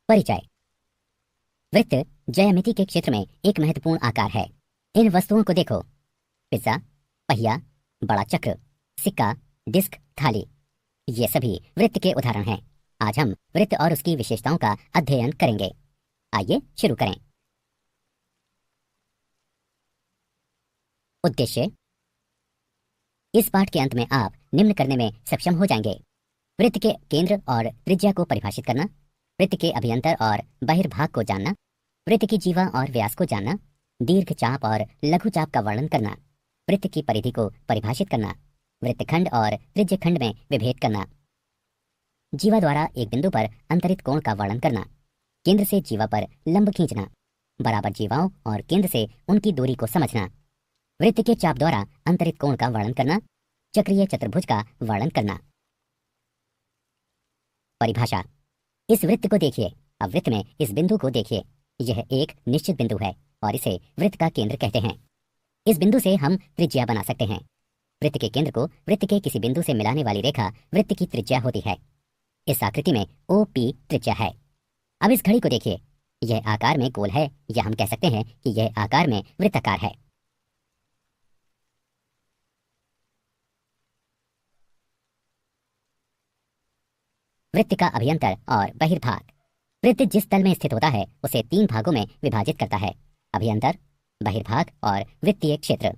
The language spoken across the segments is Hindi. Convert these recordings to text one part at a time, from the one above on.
परिचय। वृत्त ज्यामिति के क्षेत्र में एक महत्वपूर्ण आकार है। इन वस्तुओं को देखो, पिज्जा, पहिया, बड़ा चक्र, सिक्का, डिस्क, थाली, ये सभी वृत्त के उदाहरण हैं। आज हम वृत्त और उसकी विशेषताओं का अध्ययन करेंगे। आइए शुरू करें। उद्देश्य। इस पाठ के अंत में आप निम्न करने में सक्षम हो जाएंगे: वृत्त के केंद्र और त्रिज्या को परिभाषित करना, वृत्त के अभियंतर और बहिर्भाग को जानना, वृत्त की जीवा और व्यास को जानना, दीर्घ चाप और लघु चाप का वर्णन करना, वृत्त की परिधि को परिभाषित करना, वृत्तखंड और त्रिज्यखंड में विभेद करना, जीवा द्वारा एक बिंदु पर अंतरित कोण का वर्णन करना, केंद्र से जीवा पर लंब खींचना, बराबर जीवाओं और केंद्र से उनकी दूरी को समझना, वृत्त के चाप द्वारा अंतरित कोण का वर्णन करना, चक्रीय चतुर्भुज का वर्णन करना। परिभाषा। इस वृत्त को देखिए, अब वृत्त में इस बिंदु को देखिए। यह एक निश्चित बिंदु है और इसे वृत्त का केंद्र कहते हैं। इस बिंदु से हम त्रिज्या बना सकते हैं। वृत्त के केंद्र को वृत्त के किसी बिंदु से मिलाने वाली रेखा वृत्त की त्रिज्या होती है। इस आकृति में OP त्रिज्या है। अब इस घड़ी को देखिए, यह आकार में गोल है, या हम कह सकते हैं कि यह आकार में वृत्ताकार है। वृत्त का अभियंतर और बहिर्भाग। वृत्त जिस तल में स्थित होता है उसे 3 भागों में विभाजित करता है: अभियंतर, बहिर्भाग और वृत्तीय क्षेत्र।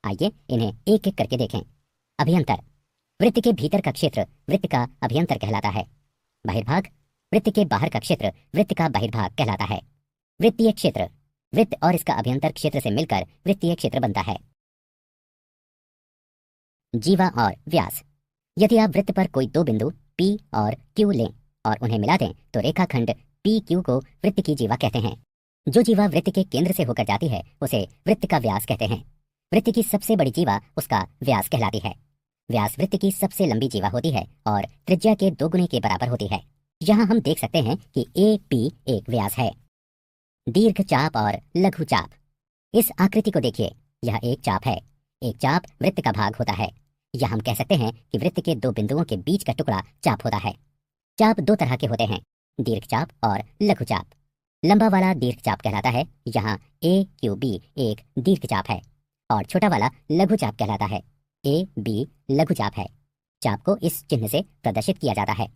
आइए इन्हें एक एक करके देखें। अभियंतर। वृत्त के भीतर का क्षेत्र वृत्त का अभियंतर कहलाता है। बहिर्भाग। वृत्त के बाहर का क्षेत्र वृत्त का बहिर्भाग कहलाता है। वृत्तीय क्षेत्र। वृत्त और इसका अभियंतर क्षेत्र से मिलकर वृत्तीय क्षेत्र बनता है। जीवा और व्यास। यदि आप वृत्त पर कोई 2 बिंदु P और Q लें और उन्हें मिला दें तो रेखाखंड PQ को वृत्त की जीवा कहते हैं। जो जीवा वृत्त के केंद्र से होकर जाती है उसे वृत्त का व्यास कहते हैं। वृत्त की सबसे बड़ी जीवा उसका व्यास कहलाती है। व्यास वृत्त की सबसे लंबी जीवा होती है और त्रिज्या के 2 गुने के बराबर होती है। यहाँ हम देख सकते हैं कि AP एक व्यास है। दीर्घ चाप और लघु चाप। इस आकृति को देखिए, यह एक चाप है। एक चाप वृत्त का भाग होता है, या हम कह सकते हैं कि वृत्त के 2 बिंदुओं के बीच का टुकड़ा चाप होता है। चाप 2 तरह के होते हैं: दीर्घ चाप और लघु चाप। लंबा वाला दीर्घ चाप कहलाता है, यहाँ AQB एक दीर्घ चाप है, और छोटा वाला लघु चाप कहलाता है। AB लघु चाप है। चाप को इस चिन्ह से प्रदर्शित किया जाता है।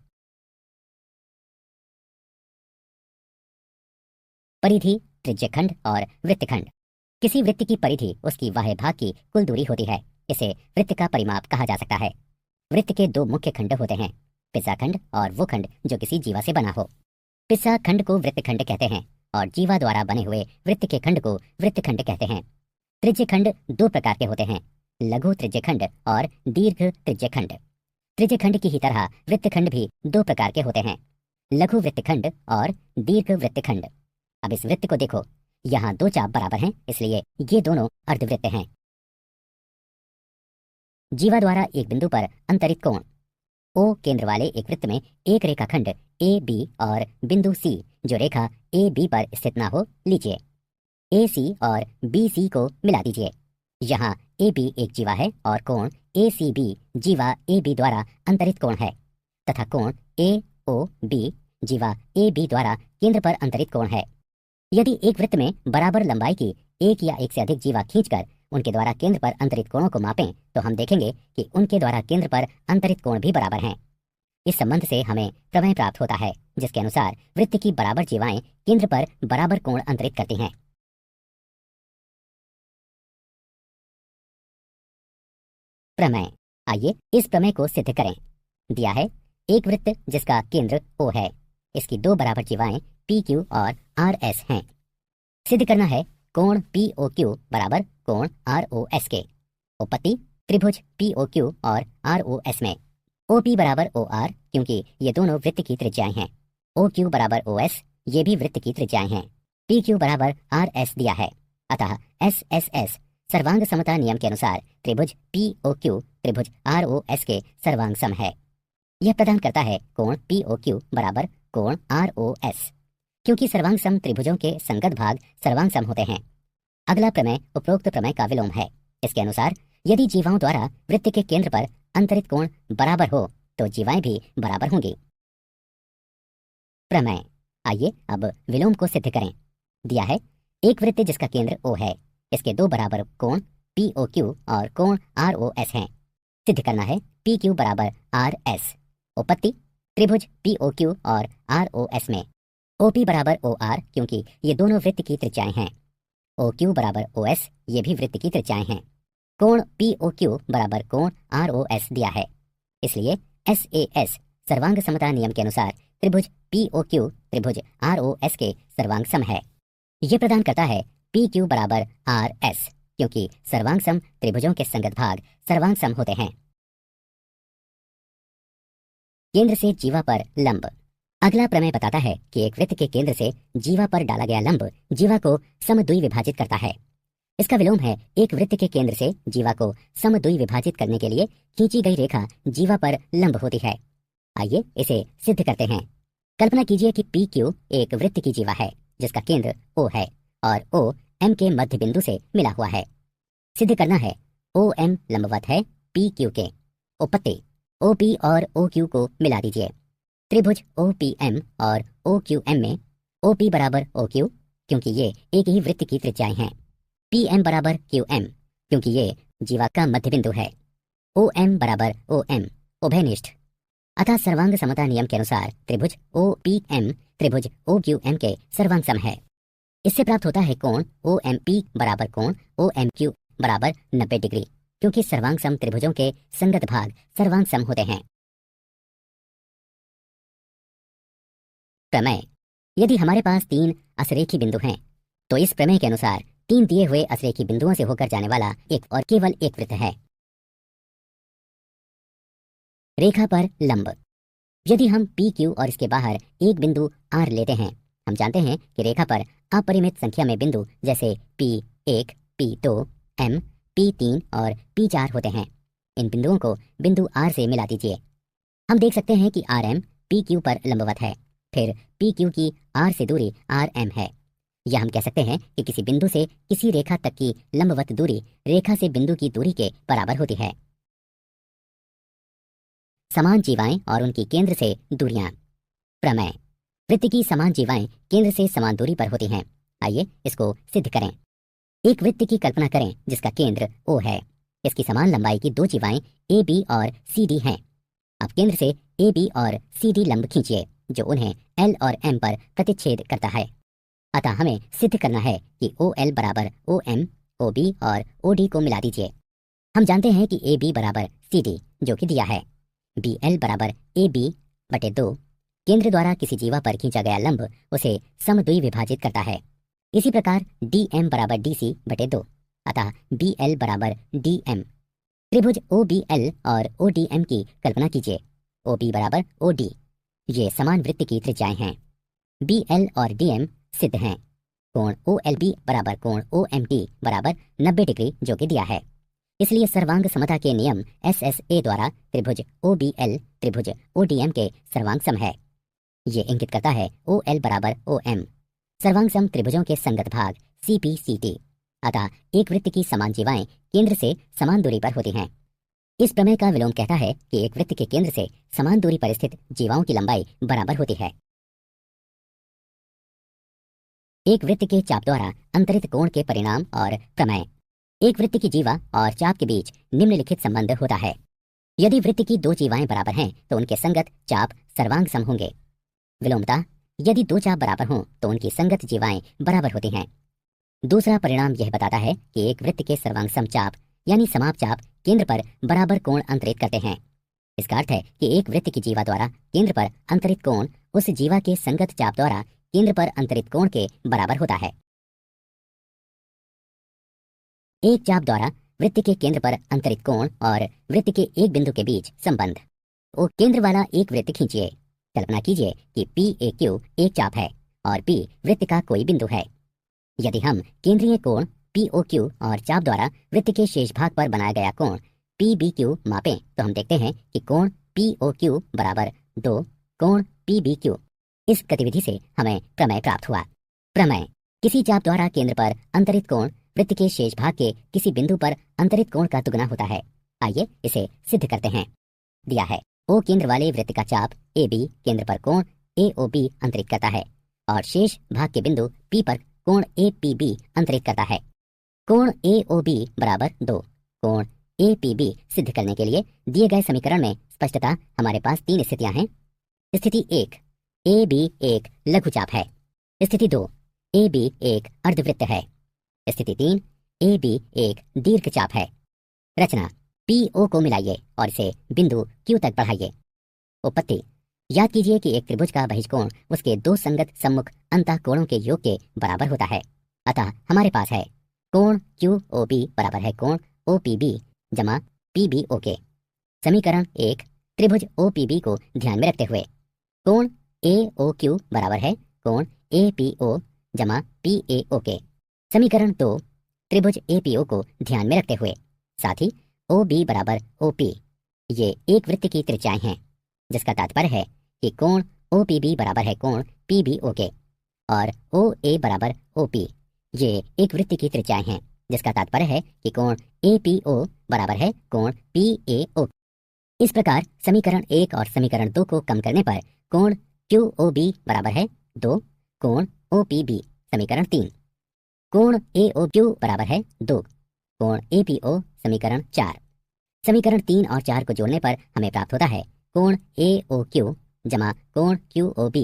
परिधि, त्रिज्यखंड और वृत्तखंड। किसी वृत्त की परिधि उसकी बाह्य भाग की कुल दूरी होती है। इसे वृत्त का परिमाप कहा जा सकता है। वृत्त के 2 मुख्य खंड होते हैं: पिज्जा खंड और वो खंड जो किसी जीवा से बना हो। पिज्जा खंड को वृत्तखंड कहते हैं और जीवा द्वारा बने हुए वृत्त के खंड को वृत्तखंड कहते हैं। त्रिज्यखंड 2 प्रकार के होते हैं: लघु त्रिज्यखंड और दीर्घ त्रिज्यखंड। त्रिज्यखंड की ही तरह वृत्तखंड भी 2 प्रकार के होते हैं: लघु वृत्तखंड और दीर्घ वृत्तखंड। अब इस वृत्त को देखो, यहाँ 2 चाप बराबर हैं, इसलिए ये दोनों अर्धवृत्त हैं। जीवा द्वारा एक बिंदु पर अंतरित कोण। O केंद्र वाले एक वृत्त में एक रेखाखंड AB और बिंदु C जो रेखा AB पर स्थित ना हो लीजिए। AC और BC को मिला दीजिए। यहाँ AB एक जीवा है और कोण ACB जीवा AB द्वारा अंतरित कोण है, तथा कोण AOB जीवा AB द्वारा केंद्र पर अंतरित कोण है। यदि एक वृत्त में बराबर लंबाई की एक या एक से अधिक जीवा खींचकर उनके द्वारा केंद्र पर अंतरित कोणों को मापें तो हम देखेंगे कि उनके द्वारा केंद्र पर अंतरित कोण भी बराबर हैं। इस संबंध से हमें प्रमेय प्राप्त होता है, जिसके अनुसार वृत्त की बराबर जीवाएं केंद्र पर बराबर कोण अंतरित करती हैं। प्रमेय। आइए इस प्रमेय को सिद्ध करें। दिया है एक वृत्त जिसका केंद्र O है। इसकी 2 बराबर जीवाएं PQ और RS हैं। सिद्ध करना है कोण POQ बराबर कोण ROS के। उपपत्ति त्रिभुज POQ और ROS में OP बराबर OR, क्योंकि ये दोनों वृत्त की त्रिज्याएं हैं। OQ बराबर OS, ये भी वृत्त की त्रिज्याएं हैं। PQ बराबर RS दिया है, अतः SSS सर्वांग समता नियम के अनुसार त्रिभुज POQ त्रिभुज ROS के सर्वांग सम है। यह प्रदान करता है कोण POQ बराबर कोण ROS, क्योंकि सर्वांग सम त्रिभुजों के संगत भाग सर्वांग सम होते हैं। अगला प्रमेय उपरोक्त प्रमेय का विलोम है। इसके अनुसार यदि जीवाओं द्वारा वृत्त के केंद्र पर अंतरित कोण बराबर हो तो जीवाएं भी बराबर होंगी। प्रमेय। आइए अब विलोम को सिद्ध करें। दिया है एक वृत्त जिसका केंद्र O है, इसके दो बराबर कोण POQ और कोण ROS हैं। सिद्ध करना है PQ बराबर RS। उपपत्ति त्रिभुज POQ और ROS में OP बराबर OR, क्योंकि ये दोनों वृत्त की त्रिज्याएं हैं। OQ बराबर OS, ये भी वृत्त की त्रिज्याएं हैं। कोण POQ बराबर कोण ROS दिया है, इसलिए SAS सर्वांग समता नियम के अनुसार त्रिभुज POQ त्रिभुज ROS के सर्वांग सम है। यह प्रदान करता है PQ बराबर RS, क्योंकि सर्वांग सम त्रिभुजों के संगत भाग सर्वांग सम होते हैं। केंद्र से जीवा पर लंब। अगला प्रमेय बताता है कि एक वृत्त के केंद्र से जीवा पर डाला गया लंब जीवा को समद्वि विभाजित करता है। इसका विलोम है एक वृत्त के केंद्र से जीवा को समद्वि विभाजित करने के लिए खींची गई रेखा जीवा पर लंब होती है। आइए इसे सिद्ध करते हैं। कल्पना कीजिए कि PQ एक वृत्त की जीवा है जिसका केंद्र O है और O M के मध्य बिंदु से मिला हुआ है। सिद्ध करना है OM लंबवत है PQ के। उपपत्ति OP और OQ को मिला दीजिए। त्रिभुज OPM और OQM में OP बराबर OQ, क्योंकि ये एक ही वृत्त की त्रिज्याएं हैं। PM बराबर QM, क्योंकि ये जीवा का मध्य बिंदु है। OM बराबर OM उभयनिष्ठ। अतः सर्वांग समता नियम के अनुसार त्रिभुज OPM त्रिभुज OQM के सर्वांग सम है। इससे प्राप्त होता है कोण OMP बराबर कोण OMQ बराबर 90 डिग्री, क्योंकि सर्वांग सम त्रिभुजों के संगत भाग सर्वांग सम होते हैं। प्रमेय। यदि हमारे पास 3 असरेखी बिंदु हैं तो इस प्रमेय के अनुसार 3 दिए हुए असरेखी बिंदुओं से होकर जाने वाला एक और केवल एक वृत्त है। रेखा पर लंब। यदि हम PQ और इसके बाहर एक बिंदु R लेते हैं, हम जानते हैं कि रेखा पर अपरिमित संख्या में बिंदु जैसे P1, P2, M, P3 और P4 होते हैं। इन बिंदुओं को बिंदु R से मिला दीजिए। हम देख सकते हैं कि RM PQ पर लंबवत है, फिर PQ की R से दूरी RM है। या हम कह सकते हैं कि किसी बिंदु से किसी रेखा तक की लंबवत दूरी रेखा से बिंदु की दूरी के बराबर होती है। समान जीवाएं और उनकी केंद्र से दूरियां। प्रमेय। वृत्त की समान जीवाएं केंद्र से समान दूरी पर होती हैं। आइए इसको सिद्ध करें। एक वृत्त की कल्पना करें जिसका केंद्र O है। इसकी समान लंबाई की 2 जीवाएं AB और CD हैं। अब केंद्र से AB और CD लंब खींचिए जो उन्हें L और M पर प्रतिच्छेद करता है। अतः हमें सिद्ध करना है कि OL बराबर OM, OB और OD को मिला दीजिए। हम जानते हैं कि AB बराबर CD जो कि दिया है। BL बराबर AB बटे 2। केंद्र द्वारा किसी जीवा पर खींचा गया लंब उसे समद्वि विभाजित करता है। इसी प्रकार DM बराबर DC बटे 2। अतः BL बराबर DM। त्रिभुज OBL और ODM की कल्पना कीजिए। OB बराबर OD, ये समान वृत्त की त्रिज्याएं हैं। BL और DM सिद्ध हैं। कोण OLB बराबर कोण OMD बराबर 90 डिग्री जो कि दिया है। इसलिए सर्वांग समता के नियम SSA द्वारा त्रिभुज OBL त्रिभुज ODM के सर्वांग सम है। ये इंगित करता है OL बराबर OM। सर्वांग सम त्रिभुजों के संगत भाग CPCT। अतः एक वृत्त की समान जीवाएं केंद्र से समान दूरी पर होती हैं। इस प्रमेय का विलोम कहता है कि एक वृत्त के केंद्र से समान दूरी पर स्थित जीवाओं की लंबाई बराबर होती है। एक वृत्त के चाप द्वारा अंतरित कोण के परिणाम और प्रमेय। एक वृत्त की जीवा और चाप के बीच निम्नलिखित संबंध होता है। यदि वृत्त की 2 जीवाएं बराबर हैं तो उनके संगत चाप सर्वांग सम होंगे। विलोमता, यदि 2 चाप बराबर हों तो उनकी संगत जीवाएं बराबर होती हैं। दूसरा परिणाम यह बताता है कि एक वृत्त के सर्वांग सम चाप यानी समाप चाप केंद्र पर बराबर कोण अंतरित करते हैं। इसका अर्थ है कि एक वृत्त की जीवा द्वारा केंद्र पर अंतरित कोण उस जीवा के संगत चाप द्वारा केंद्र पर अंतरित कोण के बराबर होता है। एक चाप द्वारा वृत्त के केंद्र पर अंतरित कोण और वृत्त के एक बिंदु के बीच संबंध। वो केंद्र वाला एक वृत्त खींचिए। कल्पना कीजिए कि PAQ एक चाप है और P वृत्त का कोई बिंदु है। यदि हम केंद्रीय कोण POQ और चाप द्वारा वृत्त के शेष भाग पर बनाया गया कोण PBQ मापें तो हम देखते हैं कि कोण POQ बराबर 2 कोण PBQ। इस गतिविधि से हमें प्रमेय प्राप्त हुआ। प्रमेय। किसी चाप द्वारा केंद्र पर अंतरित कोण वृत्त के शेष भाग के किसी बिंदु पर अंतरित कोण का दुगना होता है। आइए इसे सिद्ध करते हैं। दिया है O केंद्र वाले वृत्त का चाप AB केंद्र पर कोण AOB अंतरित करता है। और शेष भाग के बिंदु P पर कोण APB अंतरित करता है। कोण AOB बराबर 2 कोण APB सिद्ध करने के लिए दिए गए समीकरण में स्पष्टता हमारे पास 3 स्थितियां हैं। स्थिति 1, AB एक लघुचाप है। स्थिति 2, AB एक अर्धवृत्त है। स्थिति 3, AB एक दीर्घचाप है। रचना, PO को मिलाइए और इसे बिंदु Q तक बढ़ाइए। उत्पत्ति, याद कीजिए कि एक त्रिभुज का बहिष्कोण उसके दो संगत सम्मुख अंतः कोणों के योग के बराबर होता है। अतः हमारे पास है कोण QOB बराबर है कोण OPB जमा PBO के। समीकरण 1 त्रिभुज OPB को ध्यान में रखते हुए कोण AOQ बराबर है कोण APO जमा PAO के। समीकरण 2 त्रिभुज APO को ध्यान में रखते हुए साथ ही OB बराबर OP, ये एक वृत्त की त्रिज्याएं हैं, जिसका तात्पर्य है कि कोण OPB बराबर है कोण PBO के, और OA बराबर OP, ये एक वृत्त की त्रिज्याएं हैं, जिसका तात्पर्य है कि कोण APO बराबर है कोण PAO। इस प्रकार समीकरण 1 और समीकरण 2 को कम करने पर कोण QOB बराबर है 2 कोण OPB। समीकरण 3 कोण AOQ बराबर है 2 कोण APO। समीकरण 4 समीकरण 3 और 4 को जोड़ने पर हमें प्राप्त होता है कोण AOQ जमा कोण QOB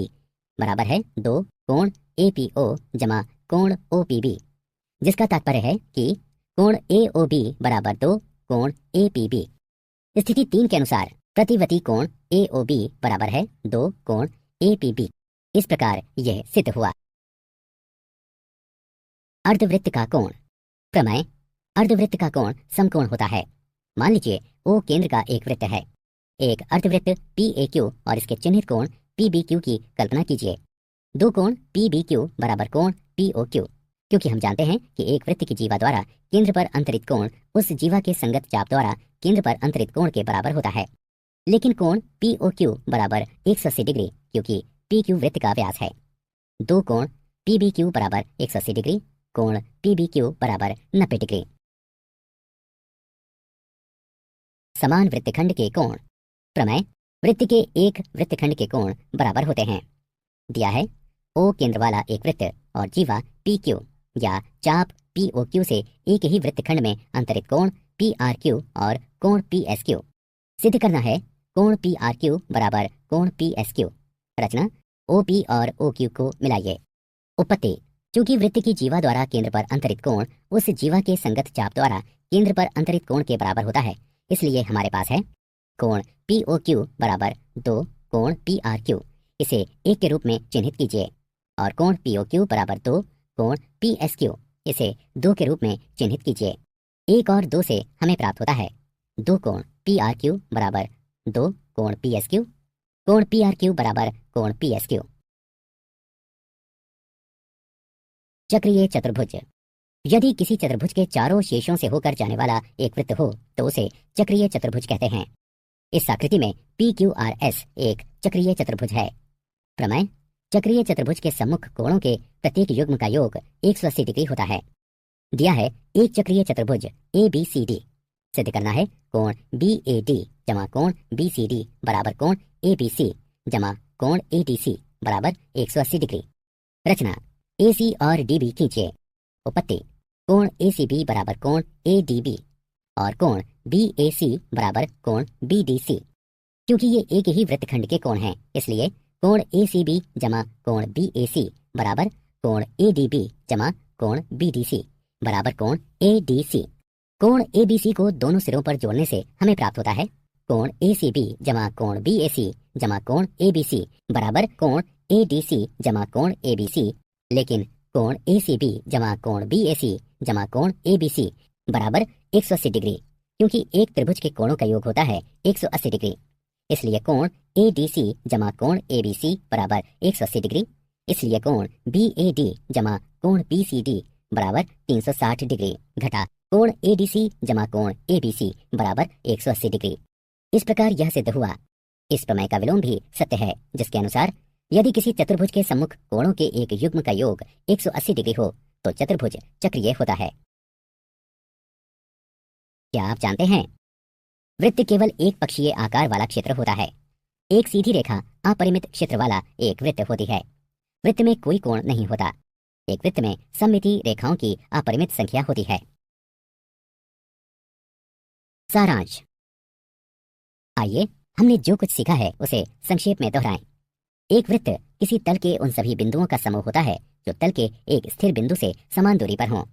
बराबर है 2 कोण APO जमा कोण OPB, जिसका तात्पर्य है कि कोण AOB बराबर 2 कोण APB। स्थिति 3 के अनुसार प्रतिवती कोण AOB बराबर है 2 कोण APB। इस प्रकार यह सिद्ध हुआ। अर्धवृत्त का कोण। प्रमेय, अर्धवृत्त का कोण समकोण होता है। मान लीजिए O केंद्र का एक वृत्त है। एक अर्धवृत्त PAQ और इसके चिन्हित कोण PBQ की कल्पना कीजिए। दो कोण PBQ बराबर कोण POQ, क्योंकि हम जानते हैं कि एक वृत्त की जीवा द्वारा केंद्र पर अंतरित कोण उस जीवा के संगत चाप द्वारा केंद्र पर अंतरित कोण के बराबर होता है। लेकिन कोण POQ बराबर 180 डिग्री, क्योंकि PQ वृत्त का व्यास है। दो कोण PBQ बराबर 180 डिग्री, कोण PBQ बराबर 90 डिग्री। समान वृत्तखंड के कोण। प्रमेय, वृत्त के एक वृत्तखंड के कोण बराबर होते हैं। दिया है O केंद्र वाला एक वृत्त और जीवा PQ या चाप POQ से एक ही वृत्तखंड में अंतरित कोण PRQ और कोण PSQ सिद्ध करना है। कोण PRQ बराबर कोण PSQ। रचना, OP और OQ को मिलाइए। उत्पत्ति, चूंकि वृत्त की जीवा द्वारा केंद्र पर अंतरित कोण उस जीवा के संगत चाप द्वारा केंद्र पर अंतरित कोण के बराबर होता है, इसलिए हमारे पास है कोण POQ बराबर 2 कोण PRQ, इसे एक के रूप में चिन्हित कीजिए, और कोण POQ बराबर 2 कोण PSQ, इसे 2 के रूप में चिन्हित कीजिए। 1 और 2 से हमें प्राप्त होता है 2 कोण PRQ बराबर 2 कोण PSQ, कोण PRQ बराबर कोण PSQ। चक्रीय चतुर्भुज। यदि किसी चतुर्भुज के चारों शेषों से होकर जाने वाला एक वृत्त हो तो उसे चक्रीय चतुर्भुज कहते हैं। इस आकृति में PQRS एक चक्रीय चतुर्भुज है। प्रमेय, चक्रीय चतुर्भुज के सम्मुख कोणों के प्रत्येक युग्म का योग 180 डिग्री होता है। दिया है एक चक्रीय चतुर्भुज ABCD। सिद्ध करना है कोण BAD जमा कोण BCD बराबर कोण ABC जमा कोण ADC बराबर 180 डिग्री। रचना, AC और DB खींचिए। उत्पत्ति, कोण ACB बराबर कोण ADB और कोण BAC बराबर कोण BDC। क्योंकि ये एक ही वृत्तखंड के कोण हैं, इसलिए कोण ACB जमा कोण BAC बराबर कोण ADB जमा कोण BDC बराबर कोण ADC। कोण ABC को दोनों सिरों पर जोड़ने से हमें प्राप्त होता है कोण ACB जमा कोण BAC जमा कोण ABC बराबर कोण ADC जमा कोण ABC। लेकिन कोण ACB जमा कोण BAC जमा कोण ABC बराबर 180 डिग्री, क्योंकि एक त्रिभुज के कोणों का योग होता है 180 डिग्री, इसलिए कोण ADC जमा कोण ABC बराबर 180 डिग्री। इसलिए कोण BAD जमा कोण BCD बराबर 360 डिग्री घटा कोण ADC जमा कोण ABC बराबर 180 डिग्री। इस प्रकार यह सिद्ध हुआ। इस प्रमेय का विलोम भी सत्य है, जिसके अनुसार यदि किसी चतुर्भुज के सम्मुख कोणों के एक युग्म का योग 180 डिग्री हो तो चतुर्भुज चक्रीय होता है। क्या आप जानते हैं, वृत्त केवल एक पक्षीय आकार वाला क्षेत्र होता है। एक सीधी रेखा अपरिमित क्षेत्र वाला एक वृत्त होती है। वृत्त में कोई कोण नहीं होता। एक वृत्त में सममिति रेखाओं की अपरिमित संख्या होती है। सारांश। आइए हमने जो कुछ सीखा है उसे संक्षेप में दोहराएं। एक वृत्त किसी तल के उन सभी बिंदुओं का समूह होता है जो तल के एक स्थिर बिंदु से समान दूरी पर हों।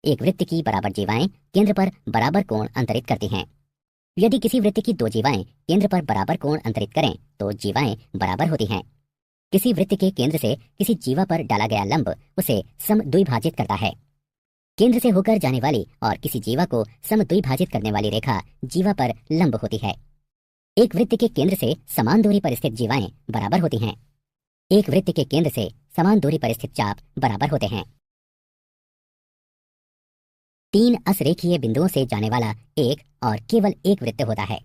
एक वृत्त की बराबर जीवाएं केंद्र पर बराबर कोण अंतरित करती हैं। यदि किसी वृत्त की दो जीवाएं केंद्र पर बराबर कोण अंतरित करें तो जीवाएं बराबर होती हैं। किसी वृत्त के केंद्र से किसी जीवा पर डाला गया लंब उसे समद्विभाजित करता है। केंद्र से होकर जाने वाली और किसी जीवा को समद्विभाजित करने वाली रेखा जीवा पर लंब होती है। एक वृत्त के केंद्र से समान दूरी पर स्थित जीवाएं बराबर होती हैं। एक वृत्त के केंद्र से समान दूरी पर स्थित चाप बराबर होते हैं। 3 असरेखीय बिंदुओं से जाने वाला एक और केवल एक वृत्त होता है।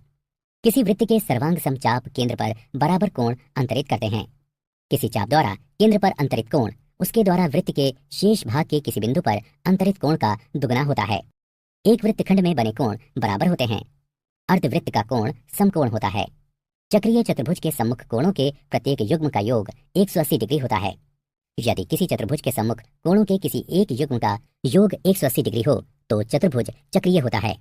किसी वृत्त के सर्वांग समचाप केंद्र पर बराबर कोण अंतरित करते हैं। किसी चाप द्वारा केंद्र पर अंतरित कोण उसके द्वारा वृत्त के शेष भाग के किसी बिंदु पर अंतरित कोण का दुगना होता है। एक वृत्तखंड में बने कोण बराबर होते हैं। अर्धवृत्त का कोण समकोण होता है। चक्रीय चतुर्भुज के सम्मुख कोणों के प्रत्येक युग्म का योग 180 डिग्री होता है। यदि किसी चतुर्भुज के सम्मुख कोणों के किसी एक युग्म का योग 180 डिग्री हो तो चतुर्भुज चक्रीय होता है।